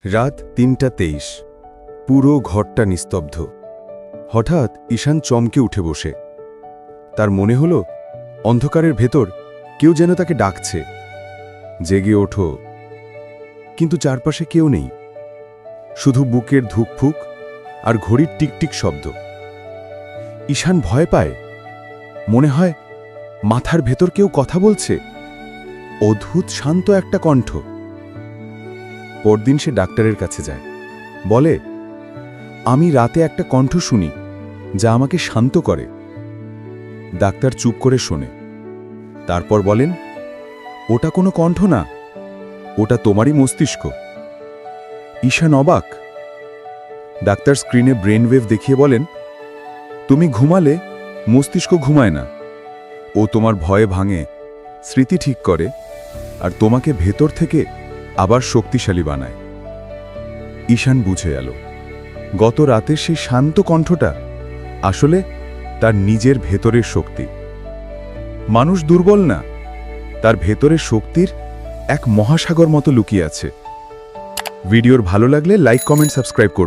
রাত ৩:২৩। পুরো ঘরটা নিস্তব্ধ। হঠাৎ ঈশান চমকে উঠে বসে। তার মনে হলো অন্ধকারের ভেতর কেউ যেন তাকে ডাকছে, জেগে ওঠো। কিন্তু চারপাশে কেউ নেই, শুধু বুকের ধুকফুক আর ঘড়ির টিকটিক শব্দ। ঈশান ভয় পায়, মনে হয় মাথার ভেতর কেউ কথা বলছে। অদ্ভুত শান্ত একটা কণ্ঠ। পরদিন সে ডাক্তারের কাছে যায়, বলে, আমি রাতে একটা কণ্ঠ শুনি যা আমাকে শান্ত করে। ডাক্তার চুপ করে শোনে, তারপর বলেন, ওটা কোনো কণ্ঠ না, ওটা তোমারই মস্তিষ্ক। ঈশান অবাক। ডাক্তার স্ক্রিনে ব্রেন ওয়েভ দেখিয়ে বলেন, তুমি ঘুমালে মস্তিষ্ক ঘুমায় না, ও তোমার ভয়ে ভাঙে, স্মৃতি ঠিক করে আর তোমাকে ভেতর থেকে আবার শক্তিশালী বানায়। ঈশান বুঝে গেল, গত রাতের সেই শান্ত কণ্ঠটা আসলে তার নিজের ভেতরের শক্তি। মানুষ দুর্বল না, তার ভেতরের শক্তির এক মহাসাগর মতো লুকিয়ে আছে। ভিডিওর ভালো লাগলে লাইক, কমেন্ট, সাবস্ক্রাইব করবে।